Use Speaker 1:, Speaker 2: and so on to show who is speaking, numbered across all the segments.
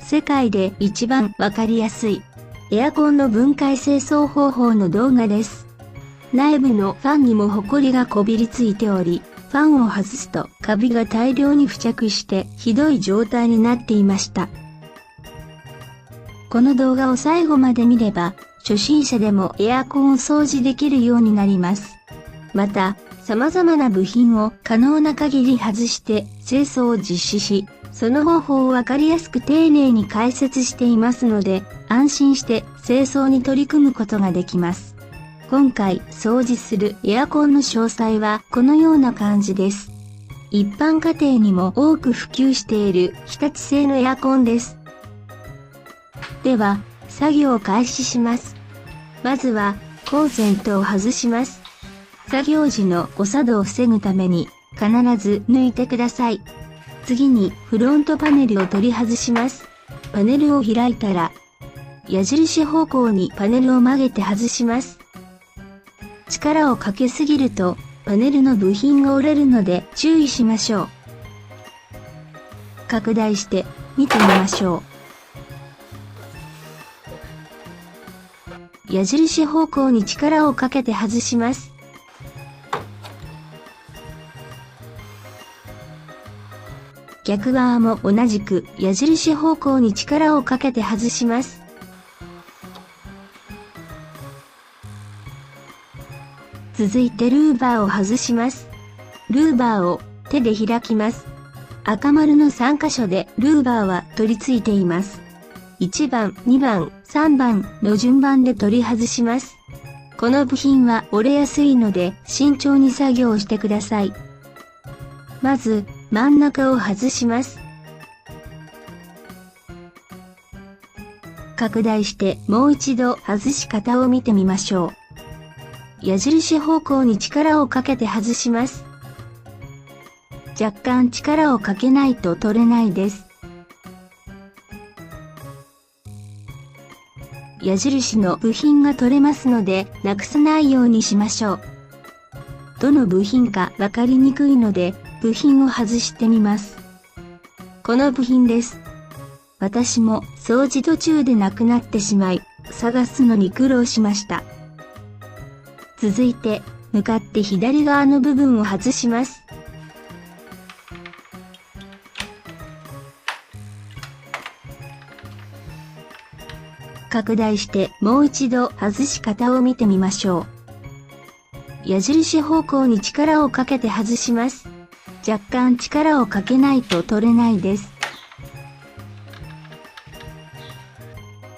Speaker 1: 世界で一番わかりやすいエアコンの分解清掃方法の動画です。内部のファンにもホコリがこびりついており、ファンを外すとカビが大量に付着してひどい状態になっていました。この動画を最後まで見れば、初心者でもエアコンを掃除できるようになります。また、様々な部品を可能な限り外して清掃を実施し、その方法をわかりやすく丁寧に解説していますので、安心して清掃に取り組むことができます。今回掃除するエアコンの詳細はこのような感じです。一般家庭にも多く普及している日立製のエアコンです。では、作業を開始します。まずは、コンセントを外します。作業時の誤作動を防ぐために、必ず抜いてください。次に、フロントパネルを取り外します。パネルを開いたら、矢印方向にパネルを曲げて外します。力をかけすぎると、パネルの部品が折れるので注意しましょう。拡大して見てみましょう。矢印方向に力をかけて外します。逆側も同じく矢印方向に力をかけて外します。続いてルーバーを外します。ルーバーを手で開きます。赤丸の3箇所でルーバーは取り付いています。1番、2番、3番の順番で取り外します。この部品は折れやすいので慎重に作業してください。まず真ん中を外します。拡大してもう一度外し方を見てみましょう。矢印方向に力をかけて外します。若干力をかけないと取れないです。矢印の部品が取れますので、なくさないようにしましょう。どの部品かわかりにくいので、部品を外してみます。この部品です。私も掃除途中でなくなってしまい、探すのに苦労しました。続いて、向かって左側の部分を外します。拡大してもう一度外し方を見てみましょう。矢印方向に力をかけて外します。若干力をかけないと取れないです。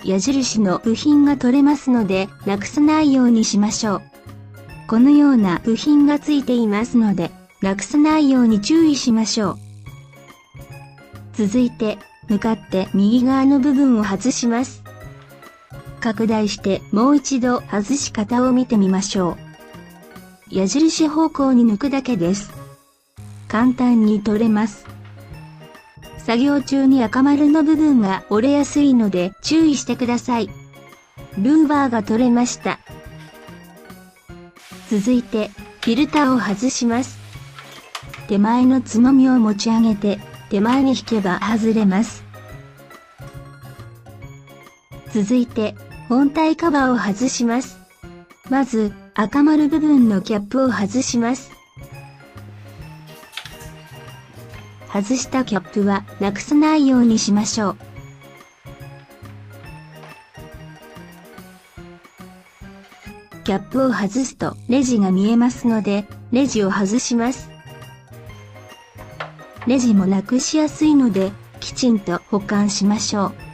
Speaker 1: 矢印の部品が取れますので、なくさないようにしましょう。このような部品がついていますので、なくさないように注意しましょう。続いて、向かって右側の部分を外します。拡大してもう一度外し方を見てみましょう。矢印方向に抜くだけです。簡単に取れます。作業中に赤丸の部分が折れやすいので注意してください。ルーバーが取れました。続いてフィルターを外します。手前のつまみを持ち上げて手前に引けば外れます。続いて本体カバーを外します。まず赤丸部分のキャップを外します。外したキャップはなくさないようにしましょう。キャップを外すとレジが見えますので、レジを外します。レジもなくしやすいので、きちんと保管しましょう。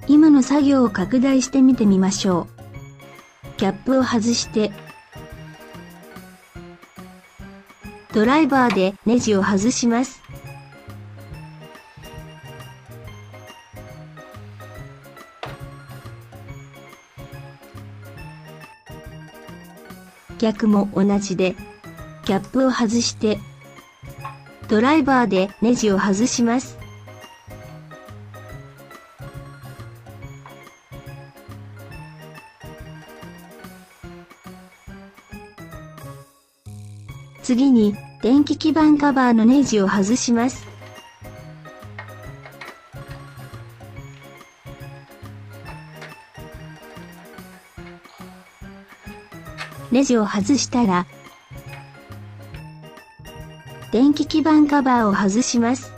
Speaker 1: 今の作業を拡大してみてみましょう。キャップを外して、ドライバーでネジを外します。逆も同じで、キャップを外して、ドライバーでネジを外します。次に、電気基板カバーのネジを外します。ネジを外したら、電気基板カバーを外します。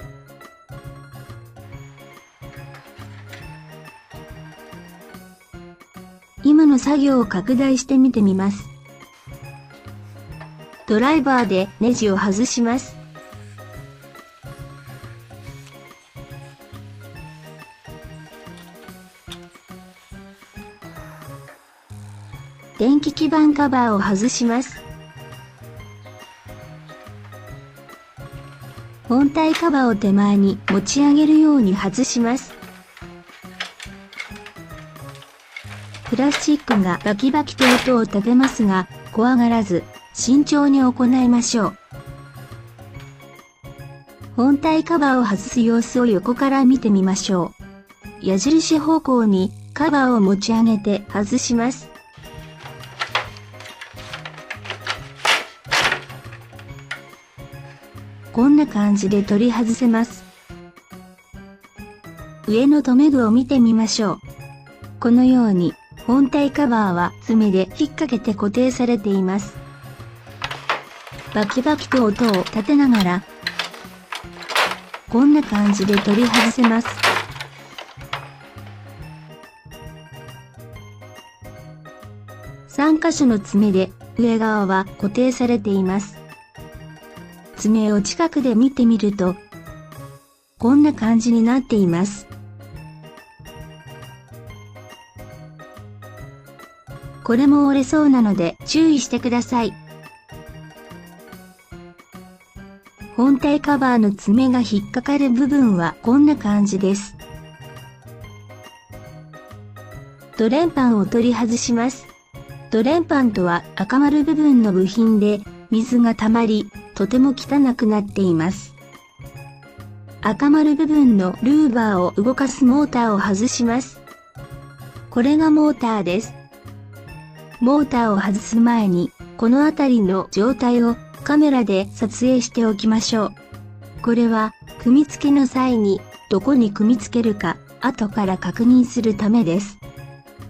Speaker 1: 今の作業を拡大してみてみます。ドライバーでネジを外します。電気基板カバーを外します。本体カバーを手前に持ち上げるように外します。プラスチックがバキバキと音を立てますが、怖がらず慎重に行いましょう。本体カバーを外す様子を横から見てみましょう。矢印方向にカバーを持ち上げて外します。こんな感じで取り外せます。上の留め具を見てみましょう。このように本体カバーは爪で引っ掛けて固定されています。バキバキと音を立てながら、こんな感じで取り外せます。3箇所の爪で上側は固定されています。爪を近くで見てみると、こんな感じになっています。これも折れそうなので注意してください。本体カバーの爪が引っかかる部分はこんな感じです。ドレンパンを取り外します。ドレンパンとは赤丸部分の部品で水が溜まり、とても汚くなっています。赤丸部分のルーバーを動かすモーターを外します。これがモーターです。モーターを外す前に、この辺りの状態をカメラで撮影しておきましょう。これは、組み付けの際に、どこに組み付けるか、後から確認するためです。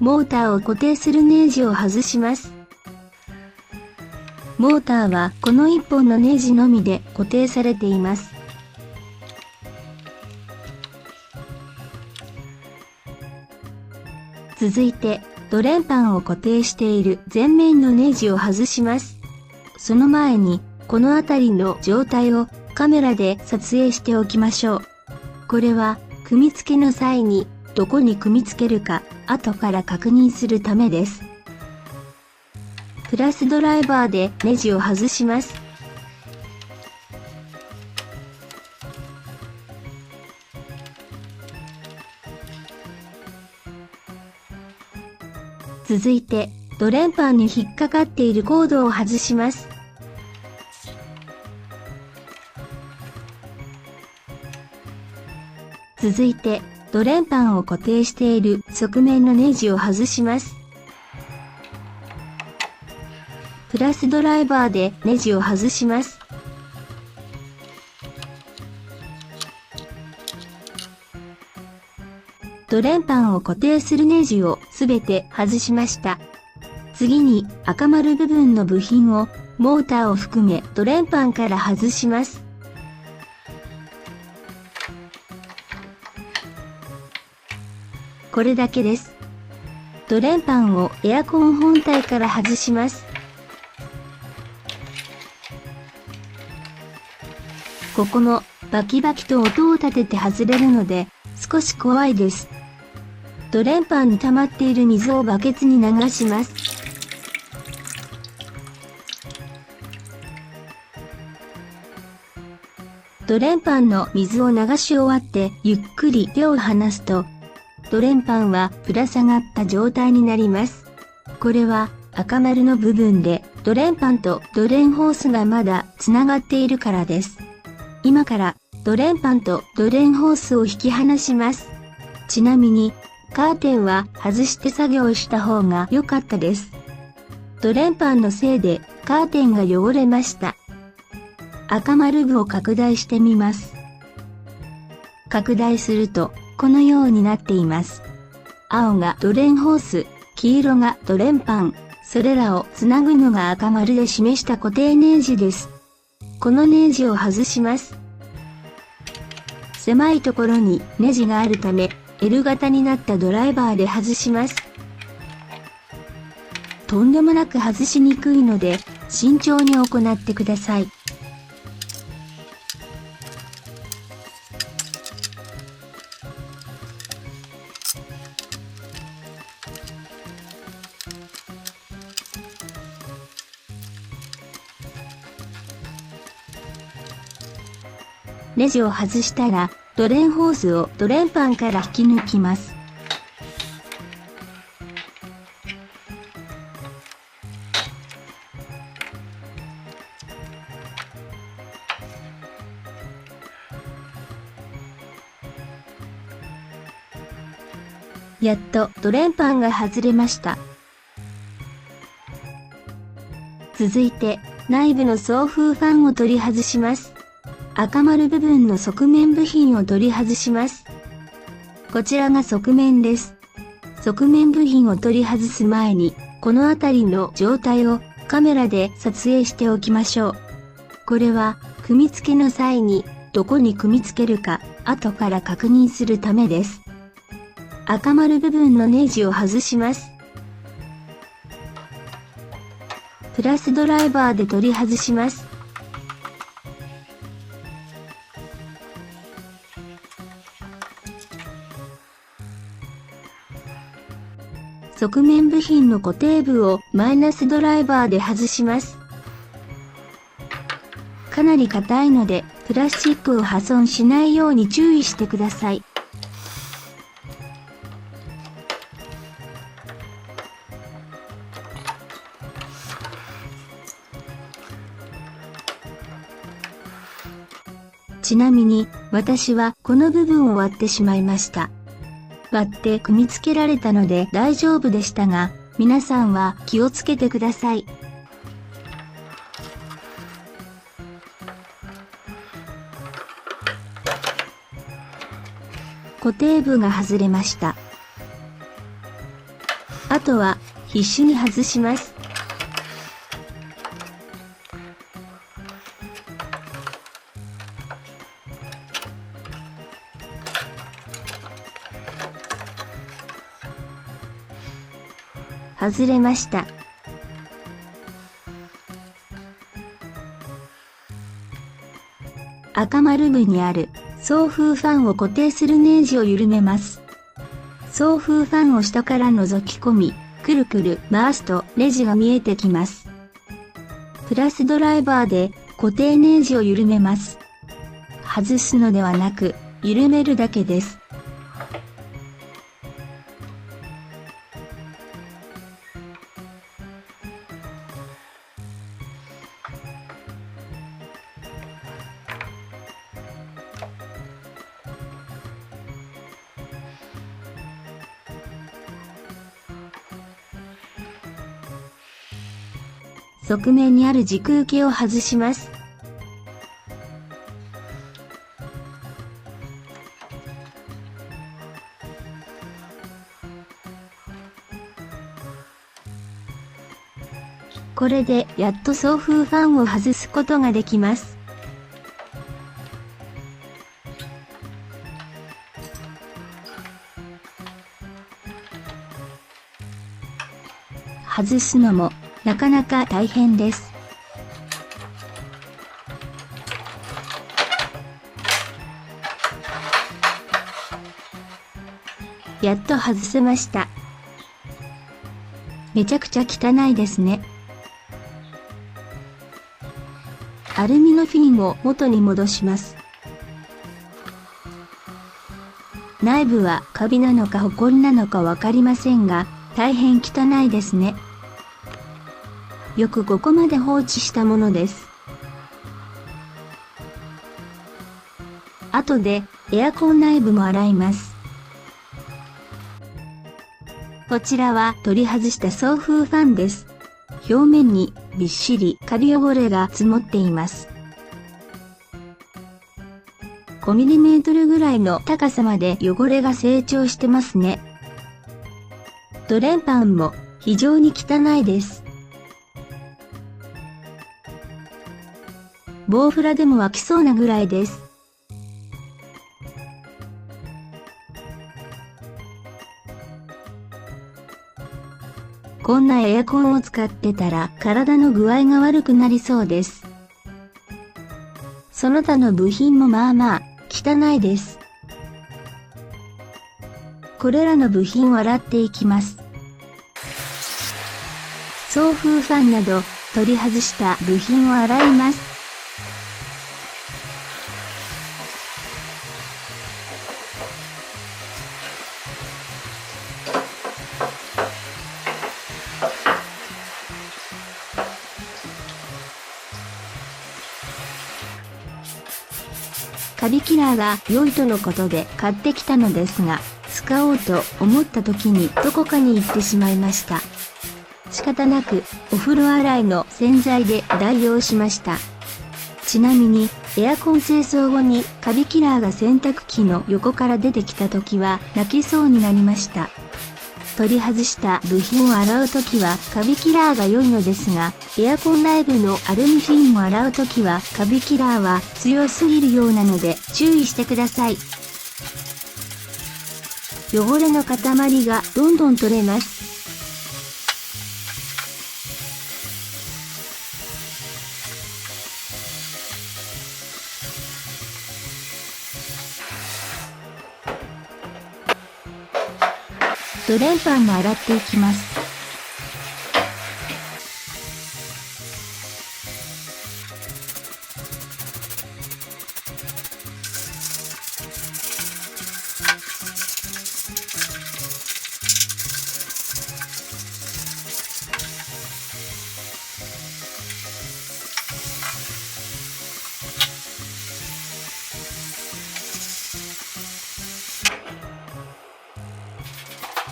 Speaker 1: モーターを固定するネジを外します。モーターはこの1本のネジのみで固定されています。続いて、ドレンパンを固定している前面のネジを外します。その前に、この辺りの状態をカメラで撮影しておきましょう。これは、組み付けの際にどこに組み付けるか後から確認するためです。プラスドライバーでネジを外します。続いて、ドレンパンに引っかかっているコードを外します。続いて、ドレンパンを固定している側面のネジを外します。プラスドライバーでネジを外します。ドレンパンを固定するネジをすべて外しました。次に赤丸部分の部品をモーターを含めドレンパンから外します。これだけです。ドレンパンをエアコン本体から外します。ここもバキバキと音を立てて外れるので少し怖いです。ドレンパンに溜まっている水をバケツに流します。ドレンパンの水を流し終わってゆっくり手を離すとドレンパンはぶら下がった状態になります。これは赤丸の部分でドレンパンとドレンホースがまだつながっているからです。今からドレンパンとドレンホースを引き離します。ちなみにカーテンは外して作業した方が良かったです。ドレンパンのせいでカーテンが汚れました。赤丸部を拡大してみます。拡大するとこのようになっています。青がドレンホース、黄色がドレンパン、それらをつなぐのが赤丸で示した固定ネジです。このネジを外します。狭いところにネジがあるため、L 型になったドライバーで外します。とんでもなく外しにくいので、慎重に行ってください。ネジを外したら、ドレンホースをドレンパンから引き抜きます。やっとドレンパンが外れました。続いて、内部の送風ファンを取り外します。赤丸部分の側面部品を取り外します。こちらが側面です。側面部品を取り外す前に、この辺りの状態をカメラで撮影しておきましょう。これは、組み付けの際に、どこに組み付けるか、後から確認するためです。赤丸部分のネジを外します。プラスドライバーで取り外します。側面部品の固定部をマイナスドライバーで外します。かなり硬いので、プラスチックを破損しないように注意してください。ちなみに、私はこの部分を割ってしまいました。割って組み付けられたので大丈夫でしたが、皆さんは気をつけてください。固定部が外れました。あとは必死に外します。外れました。赤丸部にある送風ファンを固定するネジを緩めます。送風ファンを下から覗き込み、くるくる回すとネジが見えてきます。プラスドライバーで固定ネジを緩めます。外すのではなく、緩めるだけです。側面にある軸受けを外します。これでやっと送風ファンを外すことができます。外すのもなかなか大変です。やっと外せました。めちゃくちゃ汚いですね。アルミのフィンを元に戻します。内部はカビなのかホコリなのかわかりませんが、大変汚いですね。よくここまで放置したものです。後でエアコン内部も洗います。こちらは取り外した送風ファンです。表面にびっしりカビ汚れが積もっています。5ミリメートルぐらいの高さまで汚れが成長してますね。ドレンパンも非常に汚いです。ボウフラでも湧きそうなぐらいです。こんなエアコンを使ってたら体の具合が悪くなりそうです。その他の部品もまあまあ汚いです。これらの部品を洗っていきます。送風ファンなど取り外した部品を洗います。カビキラーが良いとのことで買ってきたのですが、使おうと思った時にどこかに行ってしまいました。仕方なくお風呂洗いの洗剤で代用しました。ちなみにエアコン清掃後にカビキラーが洗濯機の横から出てきた時は泣きそうになりました。取り外した部品を洗うときはカビキラーが良いのですが、エアコン内部のアルミフィンを洗うときはカビキラーは強すぎるようなので注意してください。汚れの塊がどんどん取れます。ドレンパンも洗っていきます。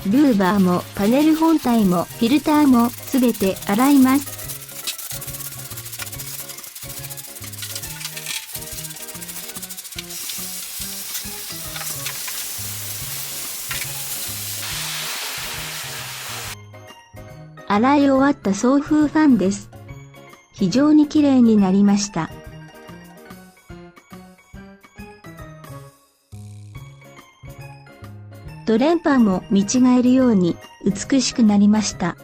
Speaker 1: ルーバーもパネル本体もフィルターもすべて洗います。洗い終わった送風ファンです。非常に綺麗になりました。ドレンパンも見違えるように美しくなりました。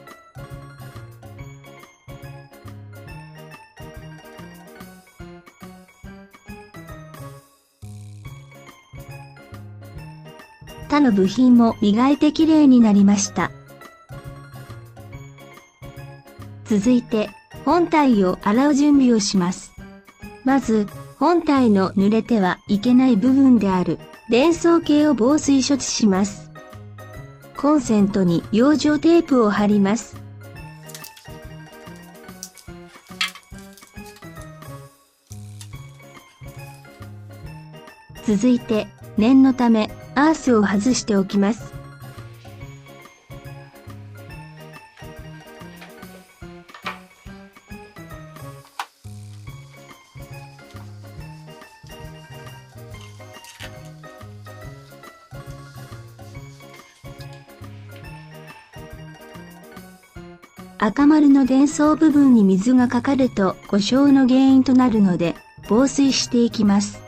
Speaker 1: 他の部品も磨いて綺麗になりました。続いて本体を洗う準備をします。まず本体の濡れてはいけない部分である電装系を防水処置します。コンセントに養生テープを貼ります。続いて念のためアースを外しておきます。赤丸の電装部分に水がかかると故障の原因となるので防水していきます。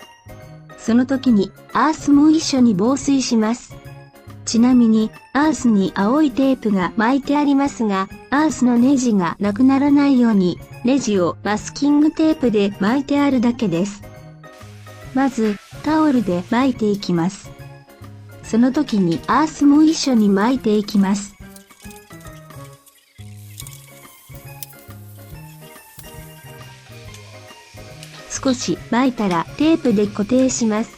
Speaker 1: その時にアースも一緒に防水します。ちなみにアースに青いテープが巻いてありますが、アースのネジがなくならないようにネジをマスキングテープで巻いてあるだけです。まずタオルで巻いていきます。その時にアースも一緒に巻いていきます。少し巻いたらテープで固定します。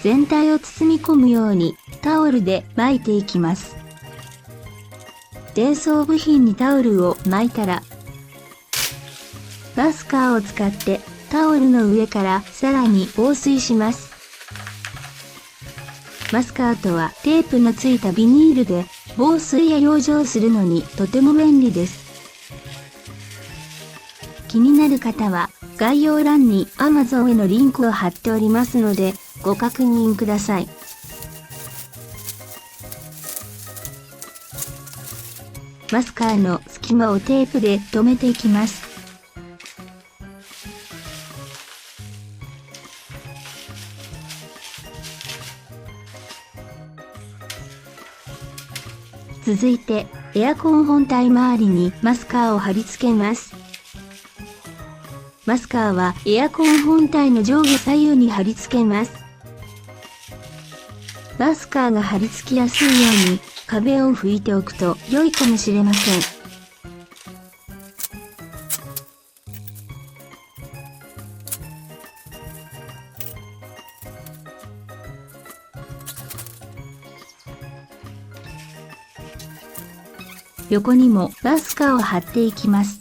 Speaker 1: 全体を包み込むようにタオルで巻いていきます。前奏部品にタオルを巻いたら、マスカーを使ってタオルの上からさらに防水します。マスカーとはテープのついたビニールで防水や養生するのにとても便利です。気になる方は概要欄に Amazon へのリンクを貼っておりますのでご確認ください。マスカーの隙間をテープで留めていきます。続いてエアコン本体周りにマスカーを貼り付けます。マスカーはエアコン本体の上下左右に貼り付けます。マスカーが貼り付きやすいように壁を拭いておくと良いかもしれません。横にもマスカーを貼っていきます。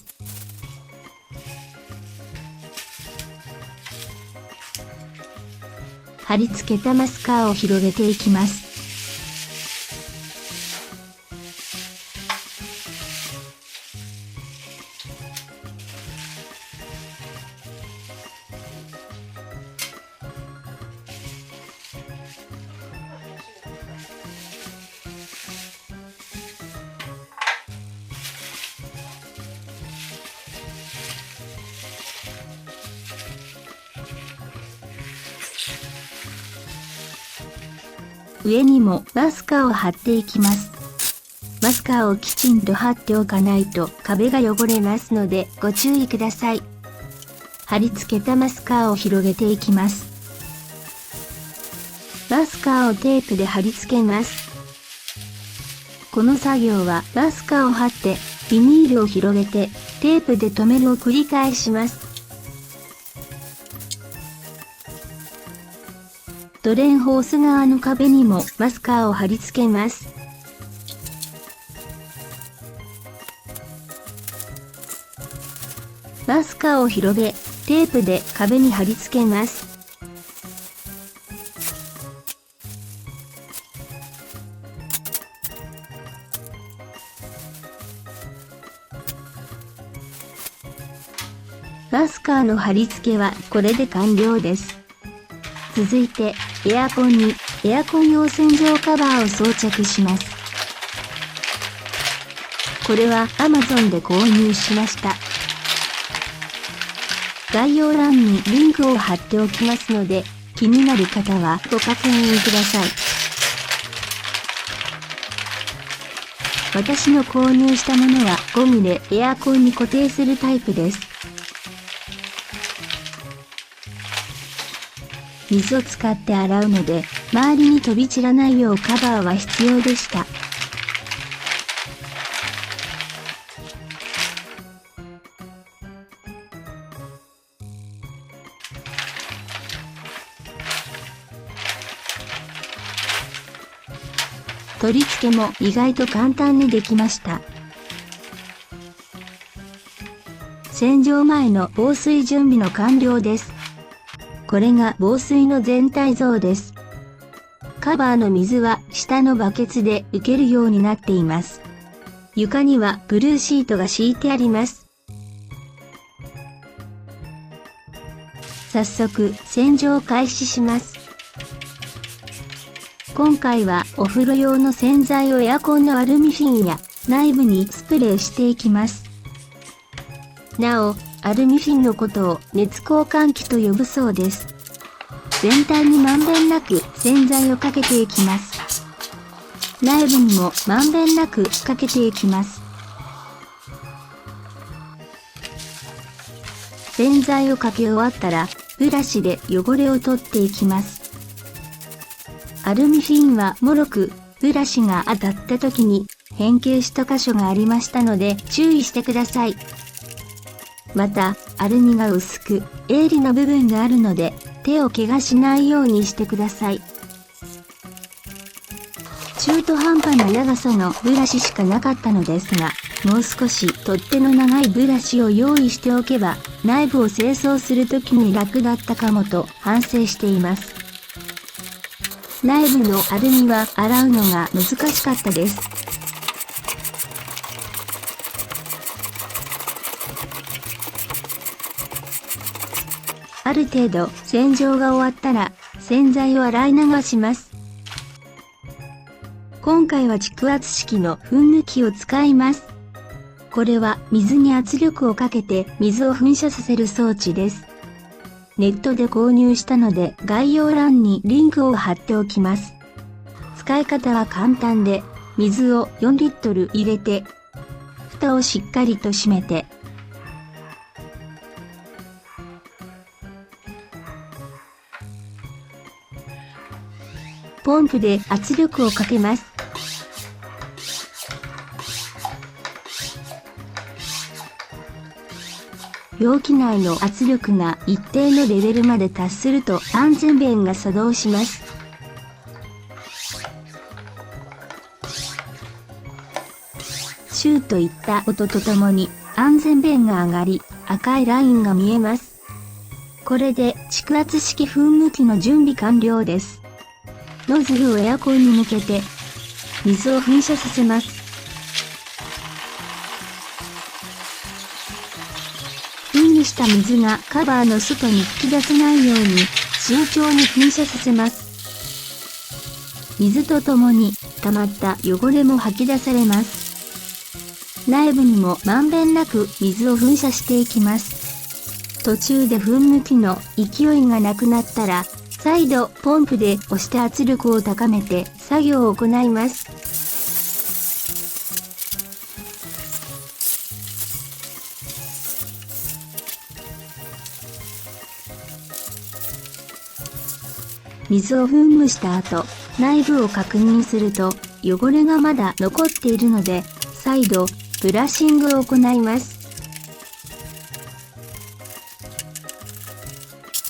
Speaker 1: 貼り付けたマスカーを広げていきます。上にもマスカーを貼っていきます。マスカーをきちんと貼っておかないと壁が汚れますのでご注意ください。貼り付けたマスカーを広げていきます。マスカーをテープで貼り付けます。この作業はマスカーを貼ってビニールを広げてテープで留めるを繰り返します。ドレンホース側の壁にもマスカーを貼り付けます。マスカーを広げ、テープで壁に貼り付けます。マスカーの貼り付けはこれで完了です。続いて、エアコンにエアコン用洗浄カバーを装着します。これは Amazon で購入しました。概要欄にリンクを貼っておきますので、気になる方はご確認ください。私の購入したものはゴムでエアコンに固定するタイプです。水を使って洗うので、周りに飛び散らないようカバーは必要でした。取り付けも意外と簡単にできました。洗浄前の防水準備の完了です。これが防水の全体像です。カバーの水は下のバケツで受けるようになっています。床にはブルーシートが敷いてあります。早速洗浄開始します。今回はお風呂用の洗剤をエアコンのアルミフィンや内部にスプレーしていきます。なお、アルミフィンのことを熱交換器と呼ぶそうです。全体にまんべんなく洗剤をかけていきます。内部にもまんべんなくかけていきます。洗剤をかけ終わったら、ブラシで汚れを取っていきます。アルミフィンは脆く、ブラシが当たった時に変形した箇所がありましたので注意してください。また、アルミが薄く、鋭利な部分があるので、手を怪我しないようにしてください。中途半端な長さのブラシしかなかったのですが、もう少し取っ手の長いブラシを用意しておけば、内部を清掃するときに楽だったかもと反省しています。内部のアルミは洗うのが難しかったです。ある程度洗浄が終わったら洗剤を洗い流します。今回は蓄圧式の噴霧器を使います。これは水に圧力をかけて水を噴射させる装置です。ネットで購入したので概要欄にリンクを貼っておきます。使い方は簡単で、水を4リットル入れて、蓋をしっかりと閉めて、ポンプで圧力をかけます。容器内の圧力が一定のレベルまで達すると安全弁が作動します。シューといった音とともに安全弁が上がり、赤いラインが見えます。これで蓄圧式噴霧器の準備完了です。ノズルをエアコンに向けて水を噴射させます。噴射した水がカバーの外に吹き出せないように慎重に噴射させます。水とともに溜まった汚れも吐き出されます。内部にもまんべんなく水を噴射していきます。途中で噴霧器の勢いがなくなったら、再度ポンプで押して圧力を高めて作業を行います。水を噴霧した後、内部を確認すると汚れがまだ残っているので、再度ブラッシングを行います。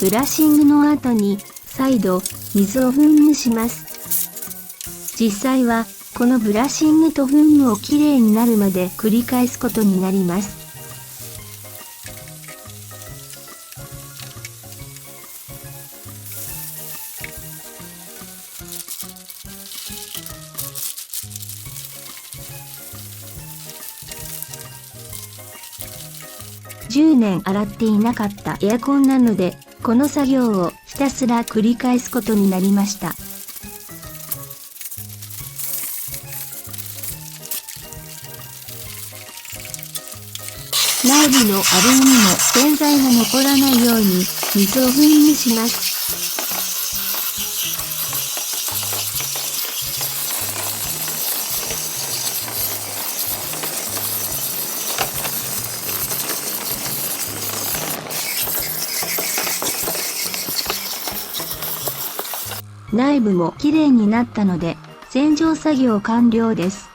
Speaker 1: ブラッシングの後に再度水を噴霧します。実際はこのブラッシングと噴霧をきれいになるまで繰り返すことになります。10年洗っていなかったエアコンなので、この作業をひたすら繰り返すことになりました。内部のアルミにも洗剤が残らないように水を噴霧します。内部もきれいになったので、洗浄作業完了です。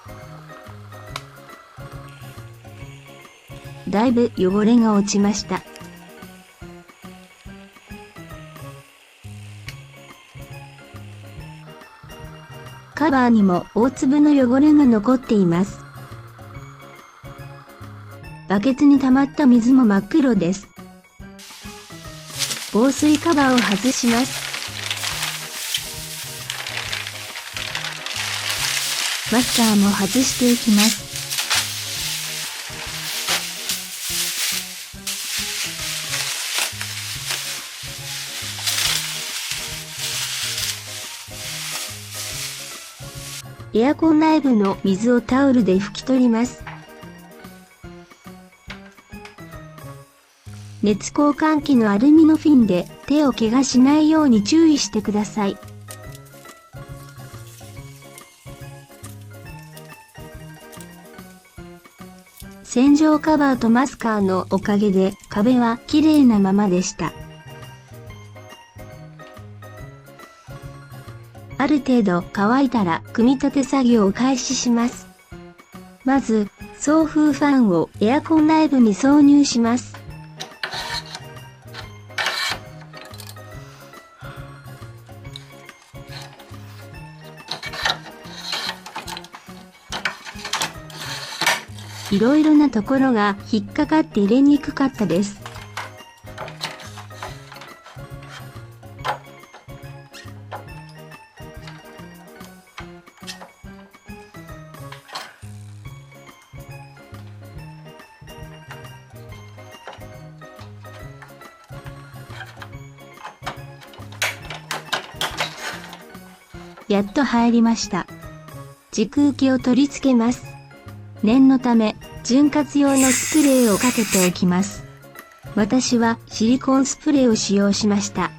Speaker 1: だいぶ汚れが落ちました。カバーにも大粒の汚れが残っています。バケツに溜まった水も真っ黒です。防水カバーを外します。マスターも外していきます。エアコン内部の水をタオルで拭き取ります。熱交換器のアルミのフィンで手を怪我しないように注意してください。洗浄カバーとマスカーのおかげで壁は綺麗なままでした。ある程度乾いたら組み立て作業を開始します。まず、送風ファンをエアコン内部に挿入します。いろいろなところが引っかかって入れにくかったです。やっと入りました。軸受けを取り付けます。念のため、潤滑用のスプレーをかけておきます。私はシリコンスプレーを使用しました。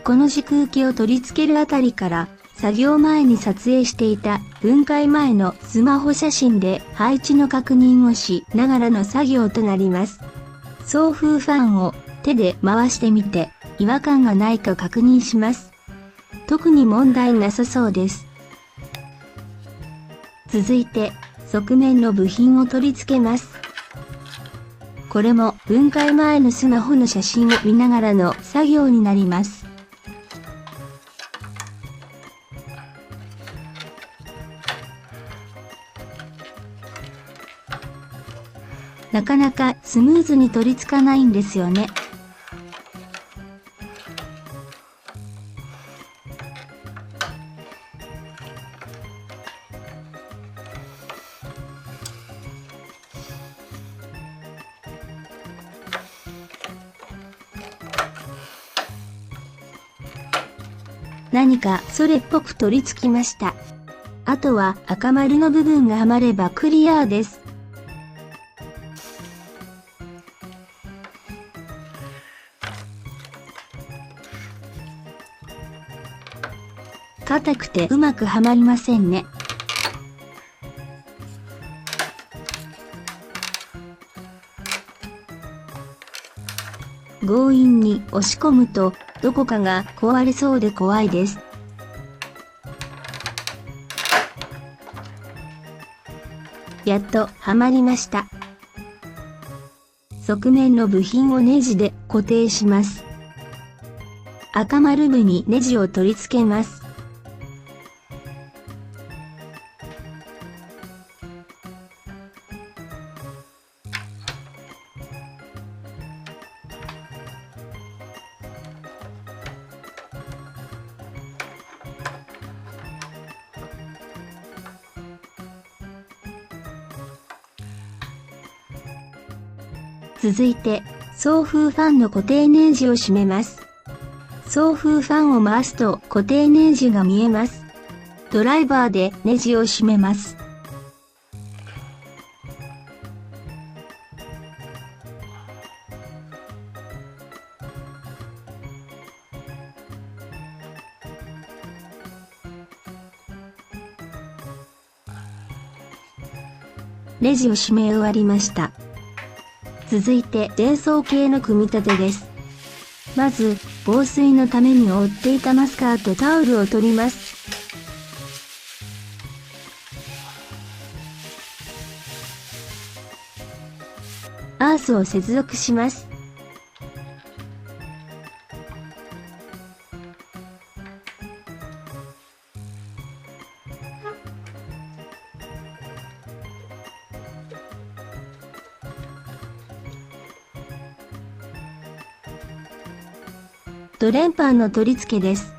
Speaker 1: この軸受けを取り付けるあたりから、作業前に撮影していた分解前のスマホ写真で配置の確認をしながらの作業となります。送風ファンを手で回してみて、違和感がないか確認します。特に問題なさそうです。続いて、側面の部品を取り付けます。これも分解前のスマホの写真を見ながらの作業になります。なかなかスムーズに取り付かないんですよね。何かそれっぽく取り付きました。あとは赤丸の部分がはまればクリアです。硬くてうまくはまりませんね。強引に押し込むとどこかが壊れそうで怖いです。やっとはまりました。側面の部品をネジで固定します。赤丸部にネジを取り付けます。続いて、送風ファンの固定ネジを締めます。送風ファンを回すと固定ネジが見えます。ドライバーでネジを締めます。ネジを締め終わりました。続いて電装系の組み立てです。まず、防水のために覆っていたマスカーとタオルを取ります。アースを接続します。ドレンパンの取り付けです。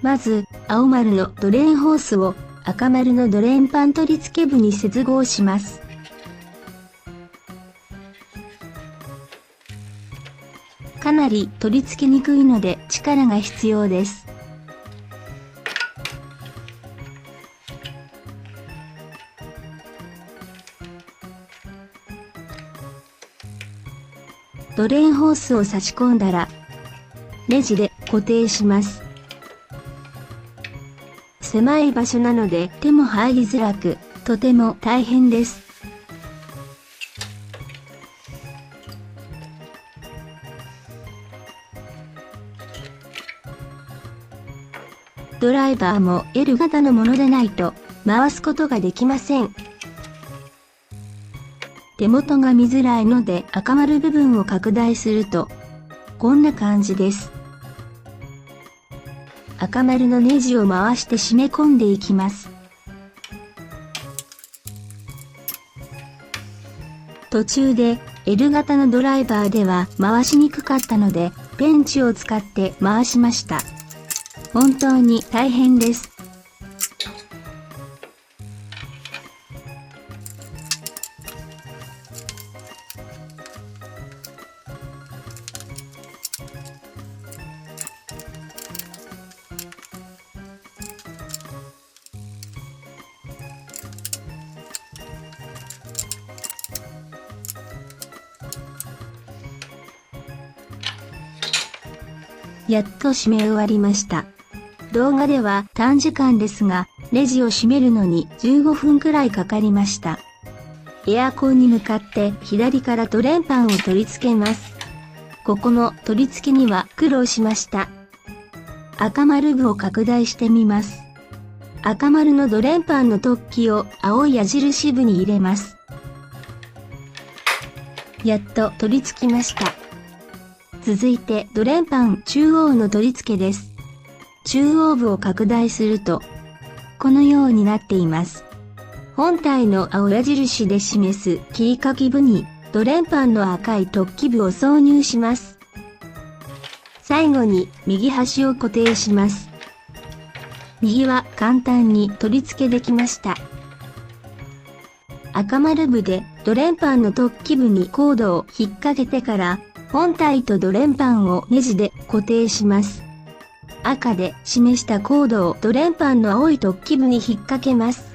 Speaker 1: まず、青丸のドレーンホースを赤丸のドレーンパン取り付け部に接合します。かなり取り付けにくいので力が必要です。ドレーンホースを差し込んだら、ネジで固定します。狭い場所なので手も入りづらく、とても大変です。ドライバーも L 型のものでないと回すことができません。手元が見づらいので赤丸部分を拡大すると、こんな感じです。赤丸のネジを回して締め込んでいきます。途中で L 型のドライバーでは回しにくかったので、ペンチを使って回しました。本当に大変です。やっと締め終わりました。動画では短時間ですが、レジを閉めるのに15分くらいかかりました。エアコンに向かって左からドレンパンを取り付けます。ここも取り付けには苦労しました。赤丸部を拡大してみます。赤丸のドレンパンの突起を青い矢印部に入れます。やっと取り付きました。続いてドレンパン中央の取り付けです。中央部を拡大すると、このようになっています。本体の青矢印で示す切り欠き部にドレンパンの赤い突起部を挿入します。最後に右端を固定します。右は簡単に取り付けできました。赤丸部でドレンパンの突起部にコードを引っ掛けてから本体とドレンパンをネジで固定します。赤で示したコードをドレンパンの青い突起部に引っ掛けます。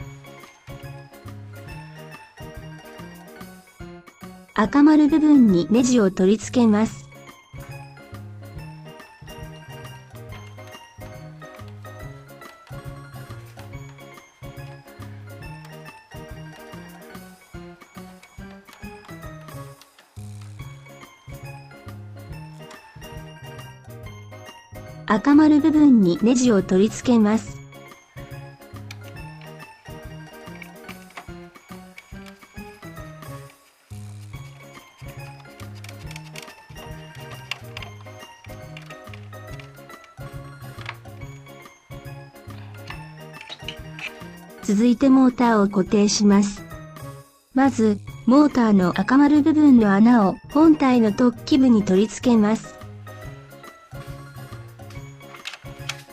Speaker 1: 赤丸部分にネジを取り付けます。赤丸部分にネジを取り付けます。続いてモーターを固定します。まず、モーターの赤丸部分の穴を本体の突起部に取り付けます。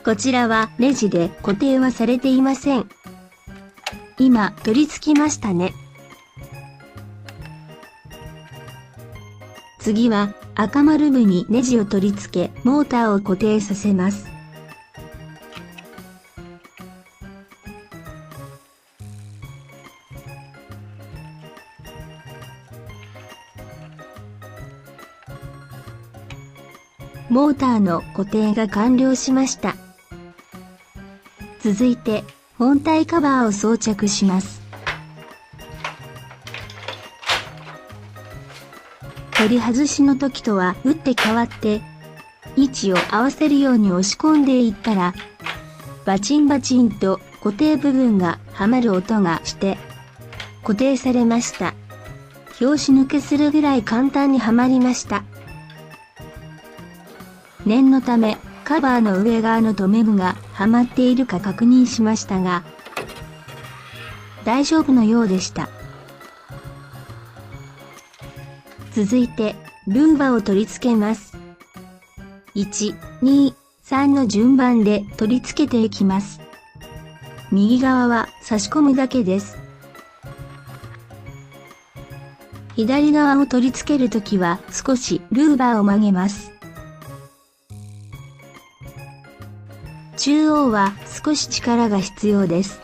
Speaker 1: こちらはネジで固定はされていません。今取り付きましたね。次は赤丸部にネジを取り付けモーターを固定させます。モーターの固定が完了しました。続いて本体カバーを装着します。取り外しの時とは打って変わって位置を合わせるように押し込んでいったらバチンバチンと固定部分がはまる音がして固定されました。拍子抜けするぐらい簡単にはまりました。念のためカバーの上側の留め具がはまっているか確認しましたが、大丈夫のようでした。続いて、ルーバを取り付けます。1、2、3の順番で取り付けていきます。右側は差し込むだけです。左側を取り付けるときは少しルーバーを曲げます。中央は少し力が必要です。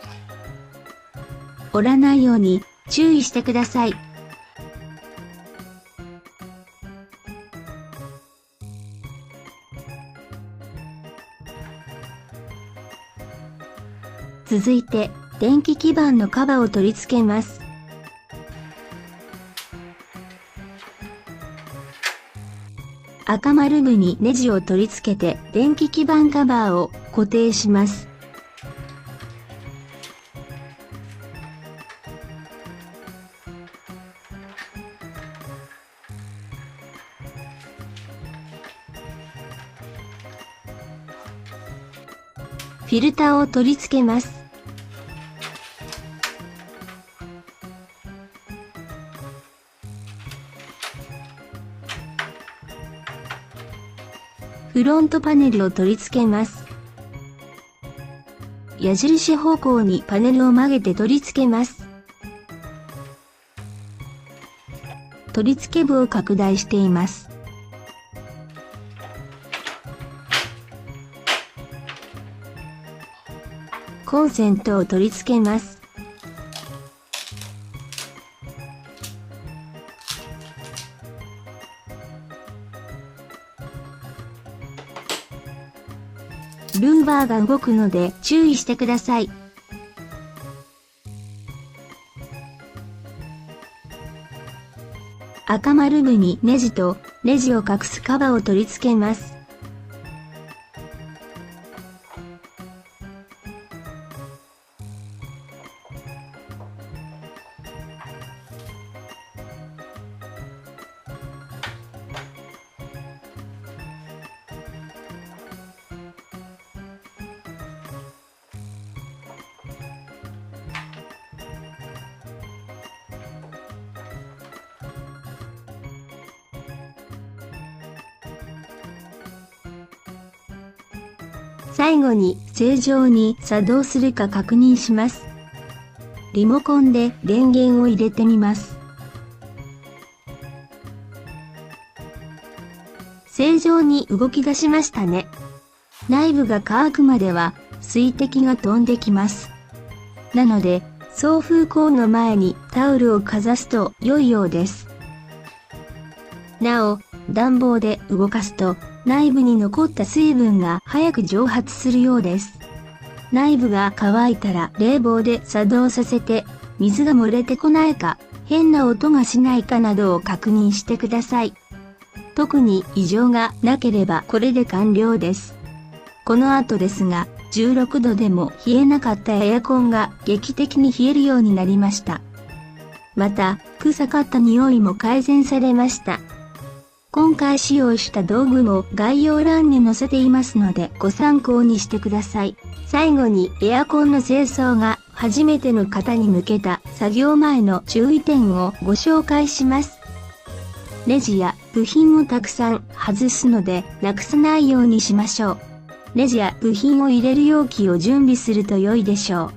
Speaker 1: 折らないように注意してください。続いて電気基板のカバーを取り付けます。赤丸部にネジを取り付けて電気基板カバーを固定します。フィルターを取り付けます。フロントパネルを取り付けます。矢印方向にパネルを曲げて取り付けます。取り付け部を拡大しています。コンセントを取り付けます。ルーバーが動くので注意してください。赤丸部にネジとネジを隠すカバーを取り付けます。最後に正常に作動するか確認します。リモコンで電源を入れてみます。正常に動き出しましたね。内部が乾くまでは水滴が飛んできます。なので送風口の前にタオルをかざすと良いようです。なお、暖房で動かすと内部に残った水分が早く蒸発するようです。内部が乾いたら冷房で作動させて、水が漏れてこないか、変な音がしないかなどを確認してください。特に異常がなければこれで完了です。この後ですが、16度でも冷えなかったエアコンが劇的に冷えるようになりました。また、臭かった匂いも改善されました。今回使用した道具も概要欄に載せていますのでご参考にしてください。最後にエアコンの清掃が初めての方に向けた作業前の注意点をご紹介します。ネジや部品をたくさん外すのでなくさないようにしましょう。ネジや部品を入れる容器を準備すると良いでしょ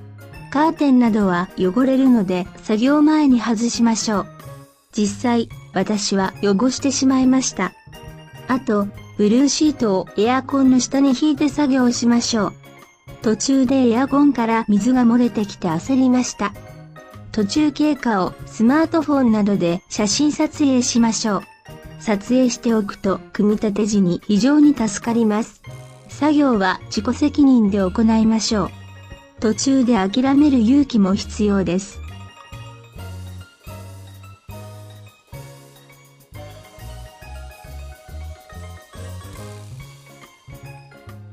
Speaker 1: う。カーテンなどは汚れるので作業前に外しましょう。実際、私は汚してしまいました。あと、ブルーシートをエアコンの下に引いて作業しましょう。途中でエアコンから水が漏れてきて焦りました。途中経過をスマートフォンなどで写真撮影しましょう。撮影しておくと組み立て時に非常に助かります。作業は自己責任で行いましょう。途中で諦める勇気も必要です。